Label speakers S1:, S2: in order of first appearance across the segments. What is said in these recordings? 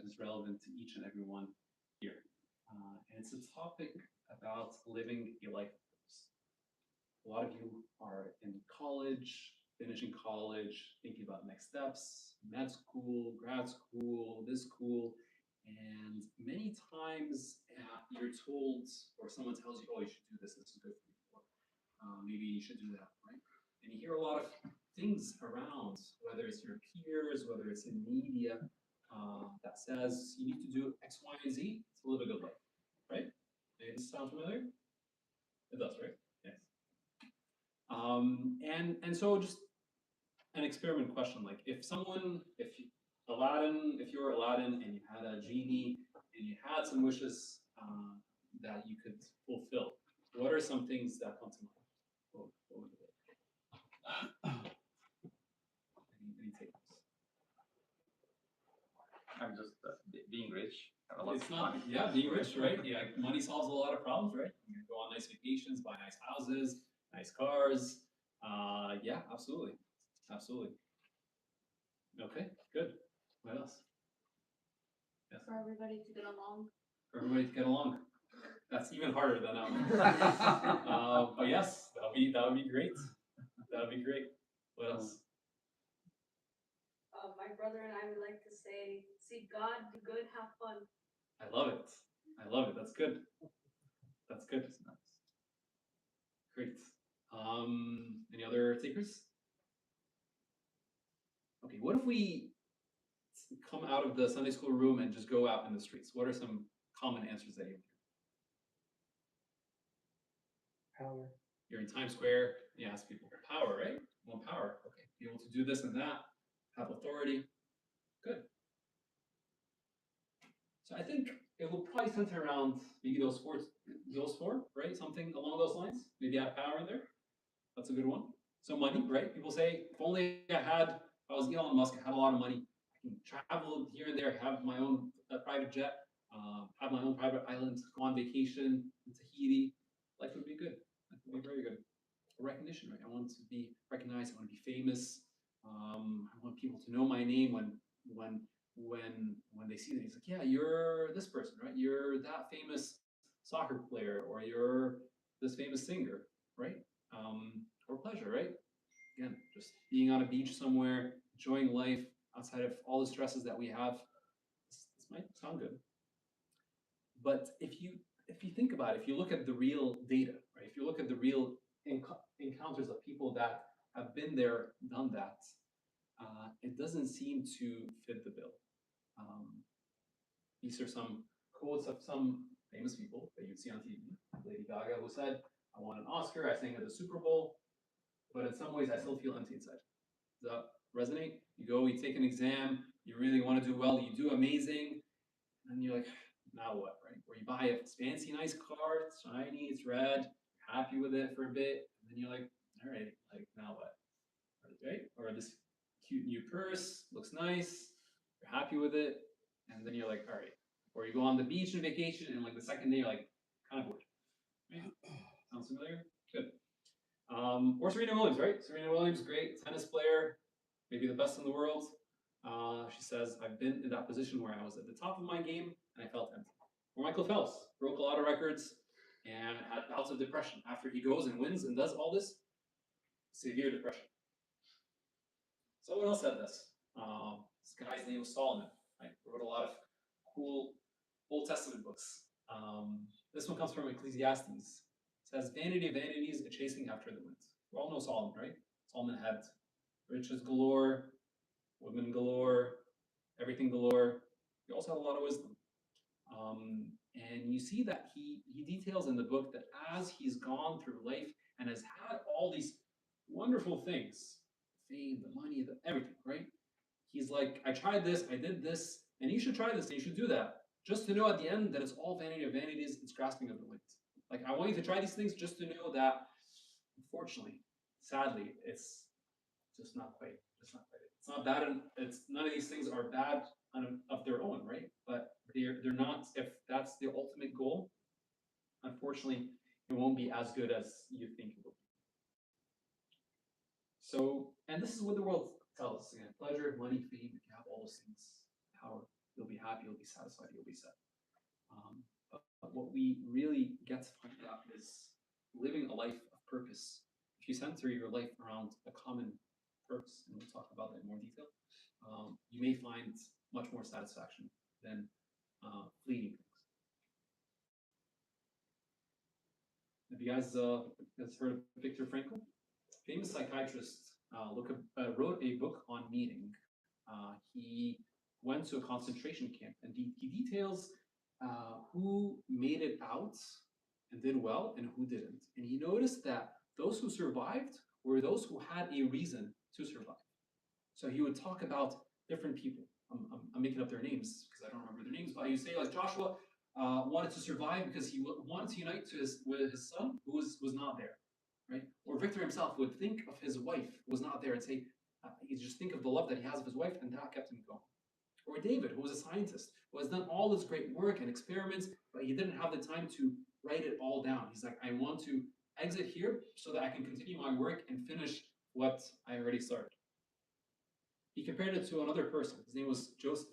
S1: is relevant to each and every one here. And it's a topic about living a life of purpose. A lot of you are in college, finishing college, thinking about next steps, med school, grad school, this school, and many times you're told, or someone tells you, oh, you should do this, this is good for you, or maybe you should do that, right? And you hear a lot of things around, whether it's your peers, whether it's in media, that says you need to do X, Y, and Z to live a good life, right? Does this sound familiar? It does, right? Yes. And so just an experiment question, like if you were Aladdin and you had a genie and you had some wishes that you could fulfill, what are some things that come to mind? What would it be? Any takers?
S2: I'm just being rich.
S1: It's not, yeah, being rich, right? Yeah, money solves a lot of problems, right? You can go on nice vacations, buy nice houses, nice cars. Yeah, absolutely, absolutely. Okay, good. What else? Yes.
S3: For everybody to get along.
S1: For everybody to get along. That's even harder than but yes, that would be great. That would be great. What else?
S3: My brother and I would like to say, see God, do good, have fun.
S1: I love it. I love it. That's good. That's good. That's nice. Great. Any other takers? Okay, what if we come out of the Sunday school room and just go out in the streets? What are some common answers that you hear?
S4: Power.
S1: You're in Times Square, and you ask people, power, right? You want power. Okay, be able to do this and that, have authority. Good. So I think it will probably center around maybe those four, right? Something along those lines. Maybe have power in there. That's a good one. So money, right? People say, if only I was Elon Musk, I had a lot of money, I can travel here and there, have my own private jet, have my own private island, go on vacation in Tahiti. Life would be good. Life would be very good. Recognition, right? I want to be recognized. I want to be famous. I want people to know my name when they see me. It's like, yeah, you're this person, right? You're that famous soccer player, or you're this famous singer, right? Or pleasure, right? Again, just being on a beach somewhere, enjoying life outside of all the stresses that we have. This might sound good, but if you think about it, if you look at the real data, right? If you look at the real encounters of people that have been there, done that, it doesn't seem to fit the bill. These are some quotes of some famous people that you'd see on TV. Lady Gaga, who said, "I won an Oscar, I sang at the Super Bowl, but in some ways I still feel empty inside." Does that resonate? You go, you take an exam, you really want to do well, you do amazing, and you're like, now what, right? Or you buy a fancy, nice car, it's shiny, it's red, you're happy with it for a bit, and then you're like, all right, like now what? Right? Or this cute new purse, looks nice, you're happy with it, and then you're like, all right. Or you go on the beach on vacation, and like the second day, you're like, kind of bored. Right? Sounds familiar? Good. Or Serena Williams, right? Serena Williams, great tennis player, maybe the best in the world. She says, I've been in that position where I was at the top of my game and I felt empty. Or Michael Phelps, broke a lot of records and had bouts of depression. After he goes and wins and does all this, severe depression. Someone else said this. This guy's name was Solomon. Right? Wrote a lot of cool Old Testament books. This one comes from Ecclesiastes. It says, vanity of vanities, a chasing after the wind. We all know Solomon, right? Solomon had riches galore, women galore, everything galore. He also had a lot of wisdom. And you see that he details in the book that as he's gone through life and has had all these wonderful things, fame, the money, everything, right? He's like, I tried this, I did this, and you should try this, and you should do that. Just to know at the end that it's all vanity of vanities, it's grasping of the wind. Like, I want you to try these things just to know that, unfortunately, sadly, it's just not quite. It's not bad, and it's none of these things are bad of their own, right? But they're not. If that's the ultimate goal, unfortunately, it won't be as good as you think it will be. So, and this is what the world tells us again: pleasure, money, fame. If you have all those things, power, you'll be happy, you'll be satisfied, you'll be set. But what we really get to find out is living a life of purpose. If you center your life around a common purpose, and we'll talk about that in more detail, you may find much more satisfaction than fleeting things. Have you guys heard of Viktor Frankl? Famous psychiatrist, wrote a book on meaning. He went to a concentration camp, and he details who made it out and did well and who didn't. And he noticed that those who survived were those who had a reason to survive. So he would talk about different people. I'm making up their names because I don't remember their names, but he would say, like, Joshua wanted to survive because he wanted to unite with his son who was not there, right? Or Victor himself would think of his wife who was not there and say, he just think of the love that he has of his wife, and that kept him going. Or David, who was a scientist, who has done all this great work and experiments, but he didn't have the time to write it all down. He's like, I want to exit here so that I can continue my work and finish what I already started. He compared it to another person. His name was Joseph,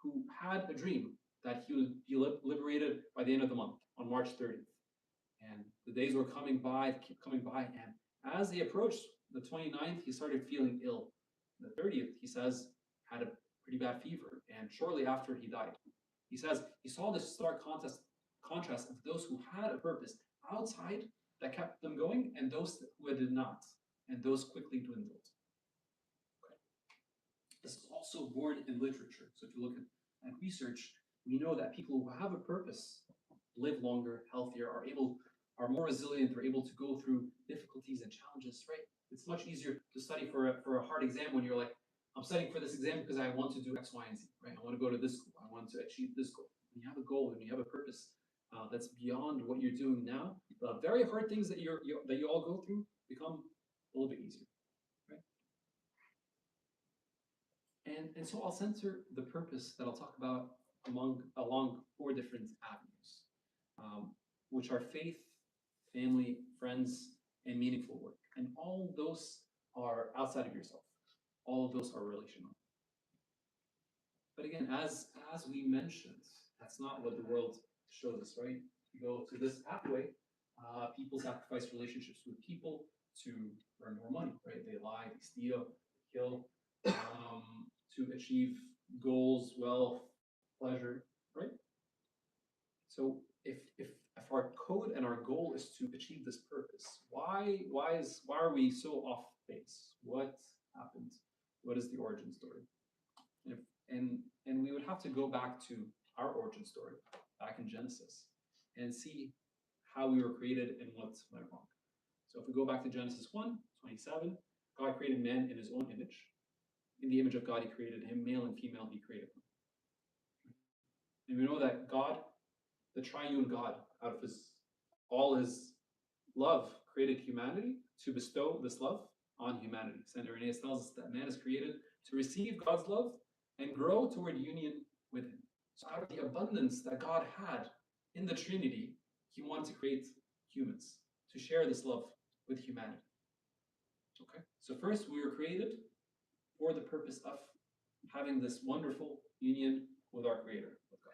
S1: who had a dream that he would be liberated by the end of the month, on March 30th. And the days were coming by, keep coming by, and as they approached the 29th, he started feeling ill. The 30th, he says, had a pretty bad fever, and shortly after he died. He says he saw this stark contrast of those who had a purpose outside that kept them going, and those who did not, and those quickly dwindled. Okay. This is also born in literature. So if you look at research, we know that people who have a purpose live longer, healthier, are more resilient, are able to go through difficulties and challenges, right? It's much easier to study for a hard exam when you're like, I'm studying for this exam because I want to do X, Y, and Z, right? I want to go to this school. I want to achieve this goal. When you have a goal and you have a purpose that's beyond what you're doing now, the very hard things that you all go through become a little bit easier, right? And so I'll center the purpose that I'll talk about along 4 different avenues, which are faith, family, friends, and meaningful work. And all those are outside of yourself. All of those are relational. But again, as we mentioned, that's not what the world shows us, right? You go to this pathway, people sacrifice relationships with people to earn more money, right? They lie, they steal, they kill, to achieve goals, wealth, pleasure, right? So if our code and our goal is to achieve this purpose, why are we so off base? What happened? What is the origin story? And we would have to go back to our origin story, back in Genesis, and see how we were created and what went wrong. So if we go back to Genesis 1:27, God created man in his own image. In the image of God, he created him, male and female, he created them. And we know that God, the triune God, out of all his love, created humanity to bestow this love on humanity. St. Irenaeus tells us that man is created to receive God's love and grow toward union with him. So out of the abundance that God had in the Trinity, he wanted to create humans, to share this love with humanity. Okay? So first, we were created for the purpose of having this wonderful union with our Creator, with God.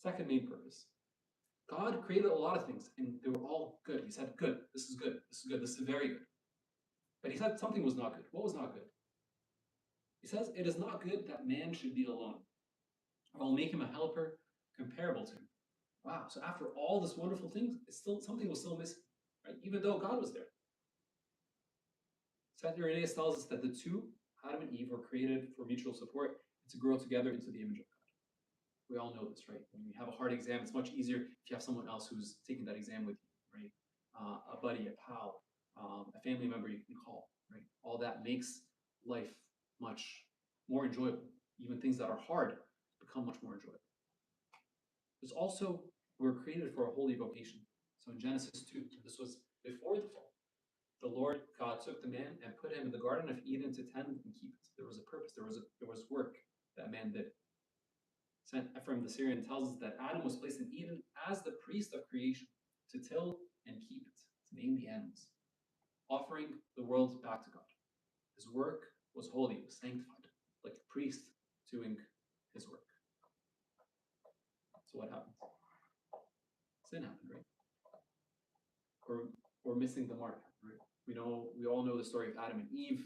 S1: Second main purpose. God created a lot of things, and they were all good. He said, good, this is good, this is good, this is very good. But he said something was not good. What was not good? He says, it is not good that man should be alone. I will make him a helper comparable to him. Wow, so after all this wonderful things, something was still missing, right? Even though God was there. St. Irenaeus tells us that the two, Adam and Eve, were created for mutual support and to grow together into the image of God. We all know this, right? When you have a hard exam, it's much easier if you have someone else who's taking that exam with you, right? A buddy, a pal, a family member you can call, right? All that makes life much more enjoyable. Even things that are hard become much more enjoyable. There's also, we're created for a holy vocation. So in Genesis 2, this was before the fall, the Lord God took the man and put him in the Garden of Eden to tend and keep it. There was a purpose, there was work that man did. St. Ephraim the Syrian tells us that Adam was placed in Eden as the priest of creation, to till and keep it, to name the animals, offering the world back to God. His work was holy, it was sanctified, like a priest doing his work. missing the mark. Right? We all know the story of Adam and Eve,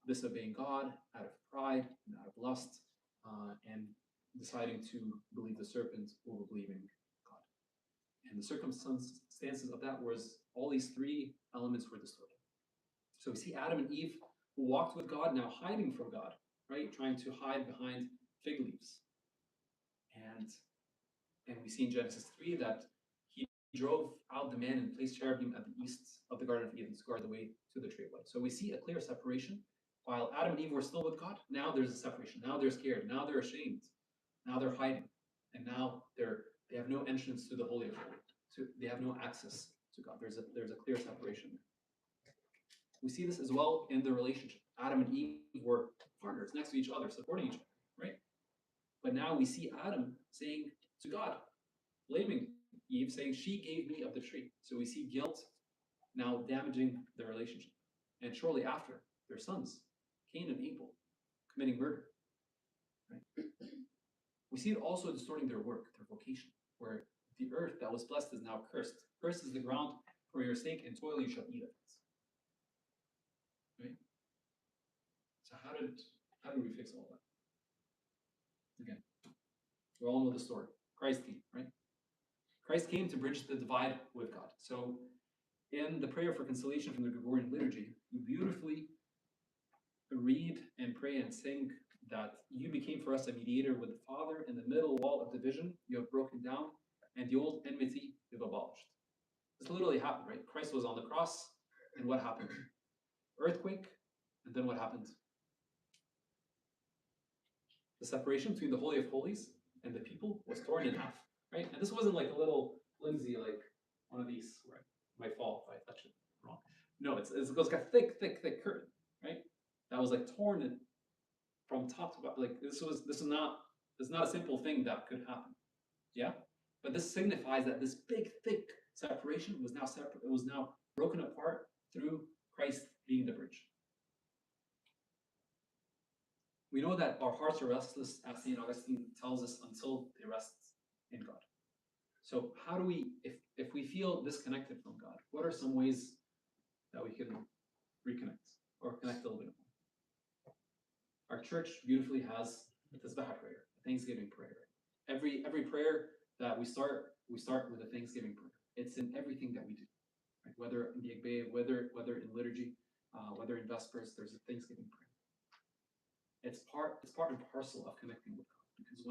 S1: disobeying God out of pride and out of lust, and deciding to believe the serpent over believing God. And the circumstances of that was all these three elements were distorted. So we see Adam and Eve who walked with God, now hiding from God, right? Trying to hide behind fig leaves. And we see in Genesis 3 that he drove out the man and placed cherubim at the east of the Garden of Eden to guard the way to the tree of life. So we see a clear separation. While Adam and Eve were still with God, now there's a separation. Now they're scared. Now they're ashamed. Now they're hiding. And now they have no entrance to the Holy of Holies. They have no access to God. There's a clear separation there. We see this as well in the relationship. Adam and Eve were partners next to each other, supporting each other, right? But now we see Adam saying to God, blaming Eve, saying, she gave me of the tree. So we see guilt now damaging the relationship. And shortly after, their sons, Cain and Abel, committing murder. Right? We see it also distorting their work, their vocation, where the earth that was blessed is now cursed. Cursed is the ground for your sake, and toil you shall eat of it. Right? So how did we fix all that? Again, we all know the story. Christ came, right? Christ came to bridge the divide with God. So in the prayer for conciliation from the Gregorian liturgy, you beautifully read and pray and sing that you became for us a mediator with the Father, in the middle wall of division you have broken down, and the old enmity you've abolished. This literally happened, right? Christ was on the cross, and what happened? Earthquake, and then what happened? The separation between the Holy of Holies and the people was torn in half, right? And this wasn't like a little flimsy, like one of these where it might fall if I touch it wrong. No, it's got thick curtain, right? That was like torn in, from top to bottom. Like this is not a simple thing that could happen. Yeah? But this signifies that this big, thick separation was now separate. It was now broken apart through Christ being the bridge. We know that our hearts are restless, as St. Augustine tells us, until they rest in God. So how do we, if we feel disconnected from God, what are some ways that we can reconnect or connect a little bit more? Our church beautifully has the Tasbih prayer, the Thanksgiving prayer. Every prayer that we start with a Thanksgiving prayer. It's in everything that we do, right? Whether in the Agbeh, whether in liturgy, whether in Vespers, there's a Thanksgiving prayer. It's part and parcel of connecting with God. Because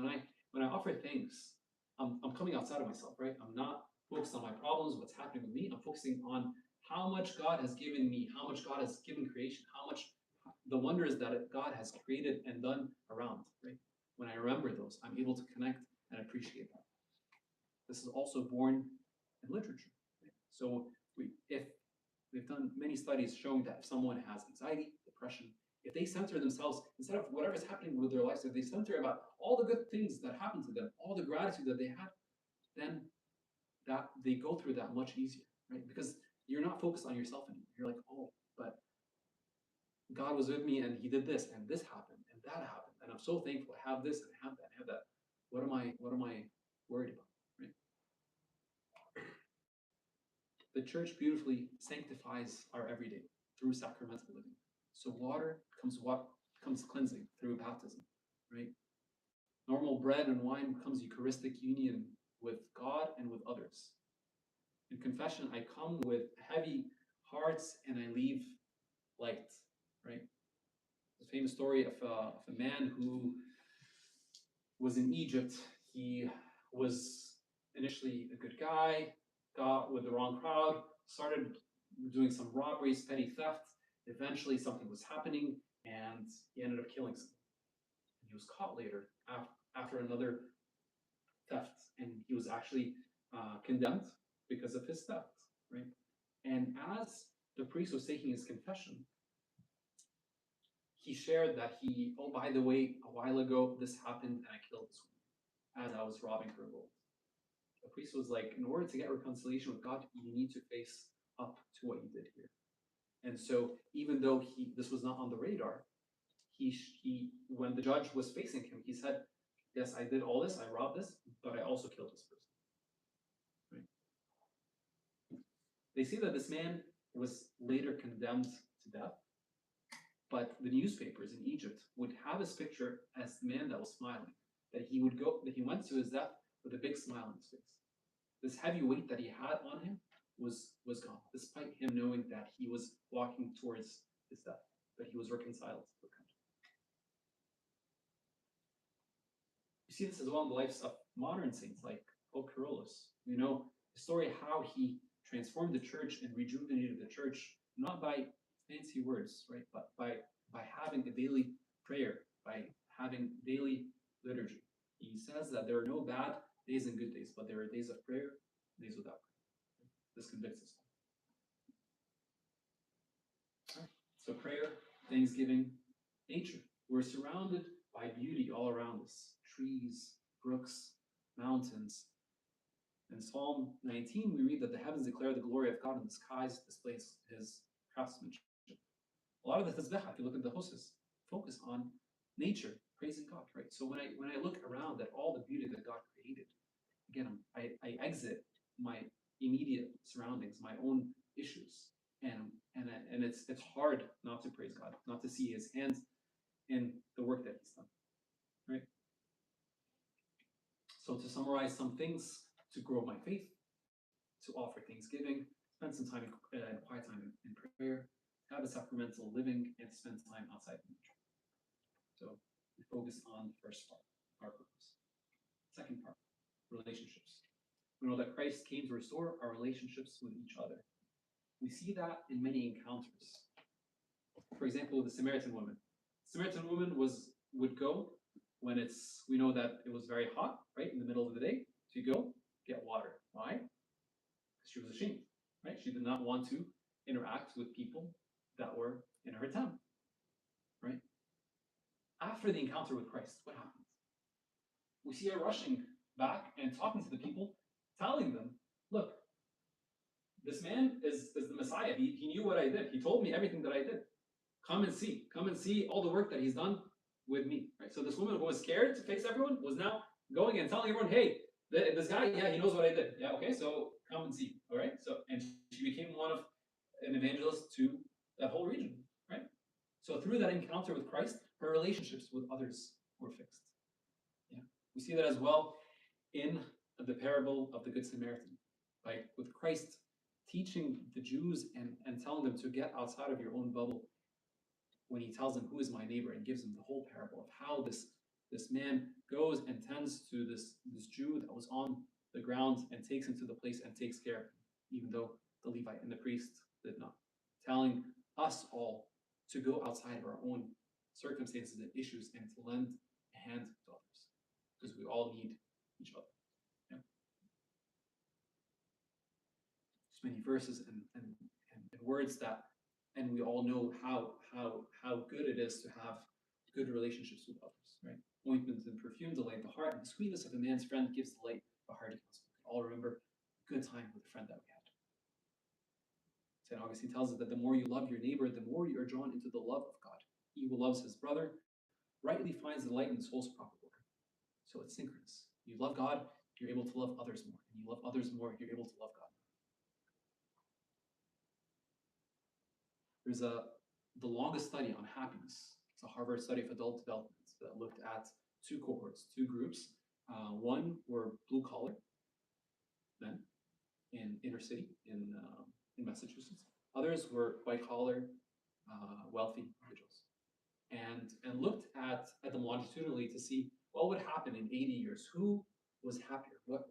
S1: when I offer thanks, I'm coming outside of myself, right? I'm not focused on my problems, what's happening with me. I'm focusing on how much God has given me, how much God has given creation, how much the wonders that God has created and done around, right? When I remember those, I'm able to connect and appreciate that. This is also born in literature. Right? So we've done many studies showing that if someone has anxiety, depression, if they center themselves, instead of whatever's happening with their lives, if they center about all the good things that happened to them, all the gratitude that they had, then that they go through that much easier, right? Because you're not focused on yourself anymore. You're like, oh, but God was with me and he did this and this happened and that happened. And I'm so thankful I have this and I have that and I have that. What am I worried about, right? The church beautifully sanctifies our everyday through sacramental living. So water comes cleansing through baptism, right? Normal bread and wine becomes Eucharistic union with God and with others. In confession, I come with heavy hearts and I leave light, right? The famous story of a man who was in Egypt. He was initially a good guy, got with the wrong crowd, started doing some robberies, petty theft. Eventually something was happening and he ended up killing someone. And he was caught later after another theft, and he was actually condemned because of his theft, right? And as the priest was taking his confession, he shared that oh, by the way, a while ago this happened and I killed this woman as I was robbing her gold. The priest was like, in order to get reconciliation with God, you need to face up to what you did here. And so even though this was not on the radar, he when the judge was facing him, he said, yes, I did all this, I robbed this, but I also killed this person. Right? They say that this man was later condemned to death, but the newspapers in Egypt would have his picture as the man that was smiling, that he went to his death with a big smile on his face. This heavy weight that he had on him was gone, despite him knowing that he was walking towards his death, that he was reconciled with God. You see this as well in the lives of modern saints like Pope Karass. You know the story how he transformed the church and rejuvenated the church, not by fancy words, right, but by having a daily prayer, by having daily liturgy. He says that there are no bad days and good days, but there are days of prayer, days without prayer. This convicts us all. Right. So prayer, thanksgiving, nature. We're surrounded by beauty all around us. Trees, brooks, mountains. In Psalm 19, we read that the heavens declare the glory of God and the skies displays his craftsmanship. A lot of the Tasbih, if you look at the houses, focus on nature, praising God, right? So when I look around at all the beauty that God created, again, I exit my immediate surroundings, my own issues, and it's hard not to praise God, not to see his hands in the work that he's done, right? So to summarize some things to grow my faith, to offer thanksgiving, spend some time in quiet time in prayer, have a sacramental living, and spend time outside of nature. So we focus on the first part, our purpose. Second part, relationships. We know that Christ came to restore our relationships with each other. We see that in many encounters. For example, the Samaritan woman. The Samaritan woman would go when we know that it was very hot, right, in the middle of the day, to go get water. Why? Because she was ashamed, right? She did not want to interact with people that were in her town, right? After the encounter with Christ, what happens? We see her rushing back and talking to the people, telling them, look, this man is the Messiah. He knew what I did. He told me everything that I did. Come and see all the work that he's done with me. Right? So this woman who was scared to face everyone was now going and telling everyone, hey, this guy, yeah, he knows what I did. Yeah, okay, so come and see. All right. So and she became an evangelist to that whole region, right? So through that encounter with Christ, her relationships with others were fixed. Yeah. We see that as well in the parable of the Good Samaritan, right? With Christ teaching the Jews and telling them to get outside of your own bubble when he tells them, who is my neighbor, and gives them the whole parable of how this man goes and tends to this Jew that was on the ground and takes him to the place and takes care of him, even though the Levite and the priest did not. Telling us all to go outside of our own circumstances and issues and to lend a hand to others, because we all need each other. Yeah. Just many verses and words that, and we all know how good it is to have good relationships with others, right? Ointment and perfume delight the heart, and the sweetness of a man's friend gives delight a hearty counsel. We all remember a good time with a friend that we had. St. Augustine tells us that the more you love your neighbor, the more you are drawn into the love of God. He who loves his brother rightly finds delight in the soul's proper work. So it's synchronous. You love God, you're able to love others more. And you love others more, you're able to love God. There's the longest study on happiness. It's a Harvard study of adult development that looked at two cohorts, two groups. One were blue-collar men in inner city in Massachusetts. Others were white-collar, wealthy individuals, and looked at them longitudinally to see what would happen in 80 years. Who was happier? What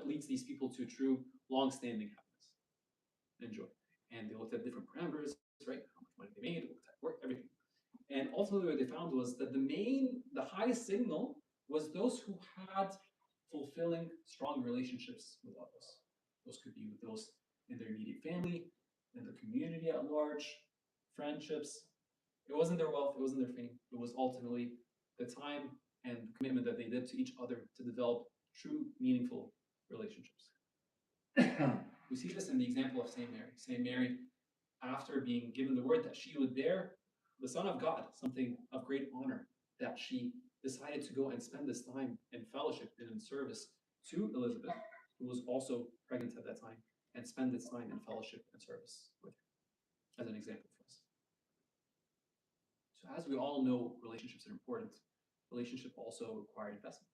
S1: leads these people to true, long-standing happiness and joy? And they looked at different parameters, right? How much money they made, what type of work, everything. And ultimately, what they found was that the highest signal was those who had fulfilling, strong relationships with others. Those could be with those in their immediate family, in the community at large, friendships. It wasn't their wealth, it wasn't their fame. It was ultimately the time and commitment that they did to each other to develop true, meaningful relationships. We see this in the example of Saint Mary. Saint Mary, after being given the word that she would bear the Son of God, something of great honor, that she decided to go and spend this time in fellowship and in service to Elizabeth. who was also pregnant at that time, and spend its time in fellowship and service with her, as an example for us. So as we all know, relationships are important. Relationship also require investment.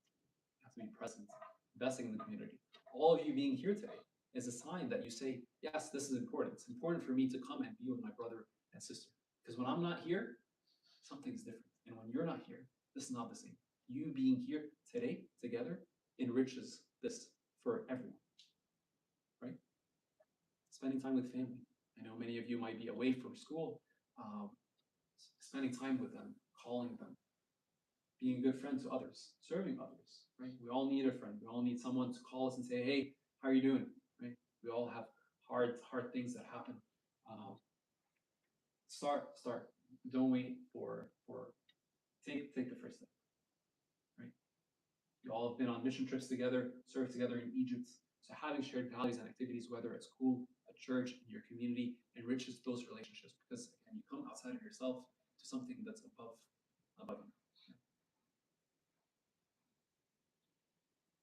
S1: You have to be present, investing in the community. All of you being here today is a sign that you say, yes, this is important. It's important for me to come and be with my brother and sister. Because when I'm not here, something's different. And when you're not here, this is not the same. You being here today together enriches this for everyone, right? Spending time with family. I know many of you might be away from school. Spending time with them, calling them, being a good friend to others, serving others, right? We all need a friend. We all need someone to call us and say, hey, how are you doing, right? We all have hard things that happen. Start. Don't wait take the first step, right? You all have been on mission trips together, served together in Egypt. So having shared values and activities, whether at school, at church, in your community, enriches those relationships because again, you come outside of yourself to something that's above you.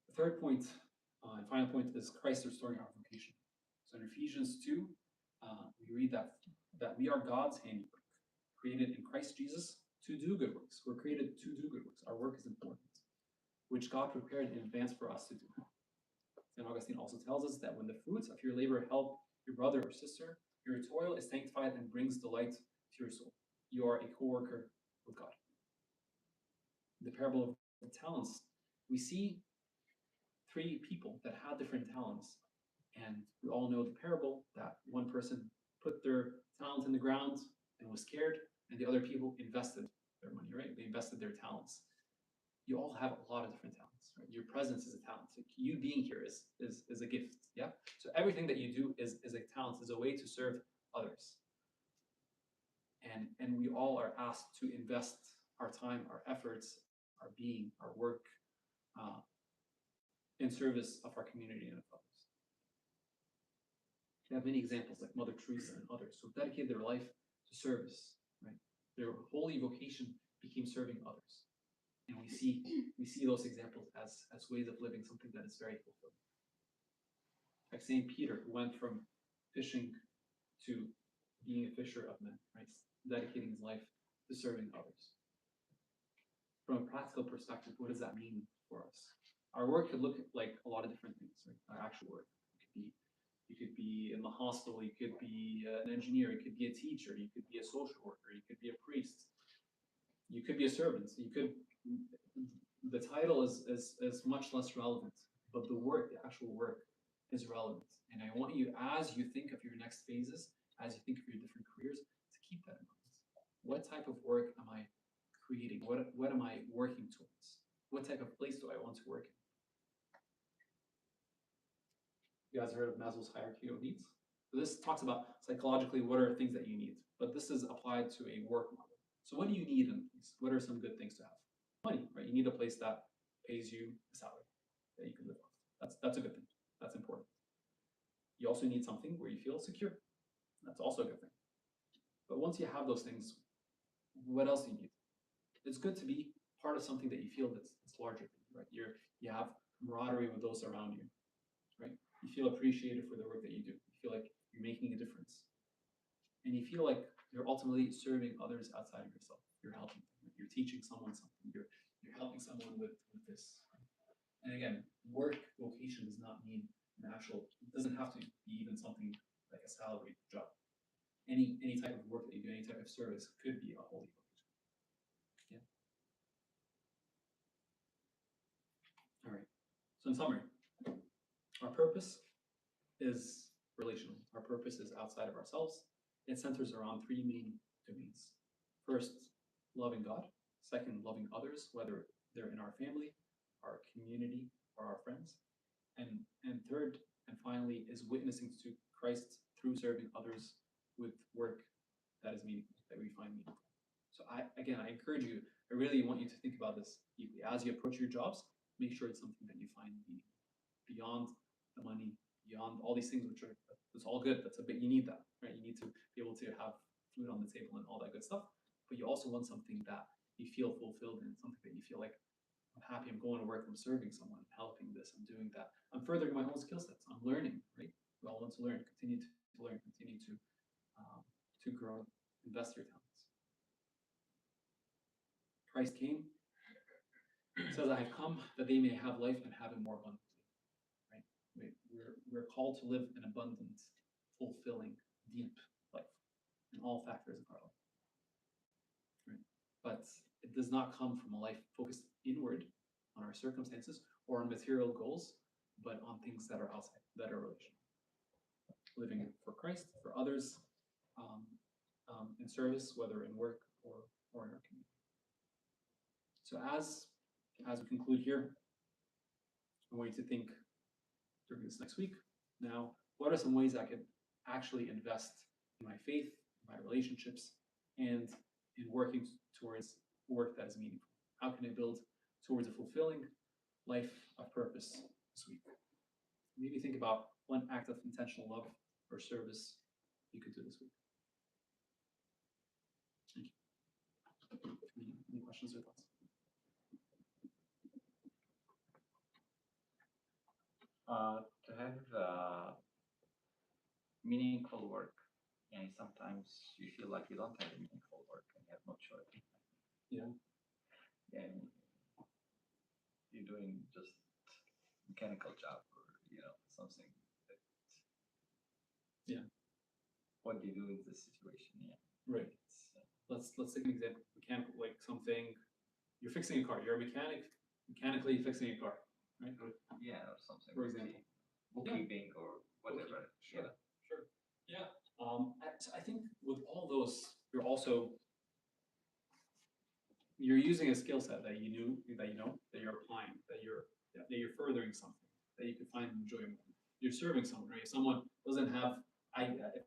S1: The third point and final point is Christ restoring our vocation. So in Ephesians 2, we read that we are God's handiwork, created in Christ Jesus to do good works. We're created to do good works. Our work is important, which God prepared in advance for us to do. St. Augustine also tells us that when the fruits of your labor help your brother or sister, your toil is sanctified and brings delight to your soul. You are a co-worker with God. In the parable of the talents, we see 3 people that had different talents. And we all know the parable that one person put their talent in the ground and was scared, and the other people invested their money, right? They invested their talents. You all have a lot of different talents, right? Your presence is a talent. So you being here is a gift, yeah? So everything that you do is a talent, is a way to serve others. And we all are asked to invest our time, our efforts, our being, our work in service of our community and of others. We have many examples like Mother Teresa and others who dedicated their life to service, right? Their holy vocation became serving others. And we see those examples as ways of living something that is very fulfilling. Like St. Peter, who went from fishing to being a fisher of men, right? Dedicating his life to serving others. From a practical perspective, what does that mean for us? Our work could look like a lot of different things, right? Our actual work. You could be in the hospital, you could be an engineer, you could be a teacher, you could be a social worker, you could be a priest, you could be a servant. The title is much less relevant, but the work, the actual work, is relevant. And I want you, as you think of your next phases, as you think of your different careers, to keep that in mind. What type of work am I creating? What am I working towards? What type of place do I want to work in? You guys heard of Maslow's hierarchy of needs? So this talks about psychologically what are things that you need, but this is applied to a work model. So what do you need in a place? What are some good things to have? Money, right? You need a place that pays you a salary that you can live off. That's a good thing. That's important. You also need something where you feel secure. That's also a good thing. But once you have those things, what else do you need? It's good to be part of something that you feel that's larger than you, right? You have camaraderie with those around you, right? You feel appreciated for the work that you do. You feel like you're making a difference. And you feel like you're ultimately serving others outside of yourself. You're helping them. You're teaching someone something. You're helping someone with this. And again, work vocation does not mean an actual, it doesn't have to be even something like a salaried job. Any type of work that you do, any type of service could be a holy vocation. Yeah. All right. So in summary, our purpose is relational. Our purpose is outside of ourselves. It centers around 3 main domains. First, loving God. Second, loving others, whether they're in our family, our community, or our friends. And third, and finally, is witnessing to Christ through serving others with work that is meaningful, that we find meaningful. So I encourage you, I really want you to think about this deeply. As you approach your jobs, make sure it's something that you find meaningful. Beyond the money, beyond all these things, which are, it's all good. That's a bit, you need that, right? You need to be able to have food on the table and all that good stuff. But you also want something that you feel fulfilled in, something that you feel like, I'm happy, I'm going to work, I'm serving someone, I'm helping this, I'm doing that. I'm furthering my own skill sets. I'm learning, right? We all want to learn, continue to learn, continue to grow, invest your talents. Christ came, says, I have come that they may have life and have it more abundantly. Right? We're called to live an abundant, fulfilling, deep life in all factors of our life. Right? But it does not come from a life focused inward on our circumstances or on material goals, but on things that are outside, that are relational. Living for Christ, for others, in service, whether in work or in our community. So as we conclude here, I want you to think during this next week. Now, what are some ways I could actually invest in my faith, my relationships, and in working towards work that is meaningful? How can I build towards a fulfilling life of purpose this week? Maybe think about one act of intentional love or service you could do this week. Thank you. Any questions or thoughts?
S2: To have meaningful work, and sometimes you feel like you don't have meaningful work and you have no choice.
S1: Yeah.
S2: And you're doing just mechanical job or something that.
S1: Yeah.
S2: What do you do in this situation? Yeah.
S1: Right. Let's take an example. Mechanical, like something you're fixing a car. You're a mechanic, mechanically fixing a car, right?
S2: Yeah, or something.
S1: For example.
S2: Bookkeeping or whatever.
S1: Sure. Sure. Yeah. I think with all those, you're using a skill set that you know, that you're applying, that you're furthering something, that you can find enjoyment. You're serving someone, right? If someone doesn't have, if my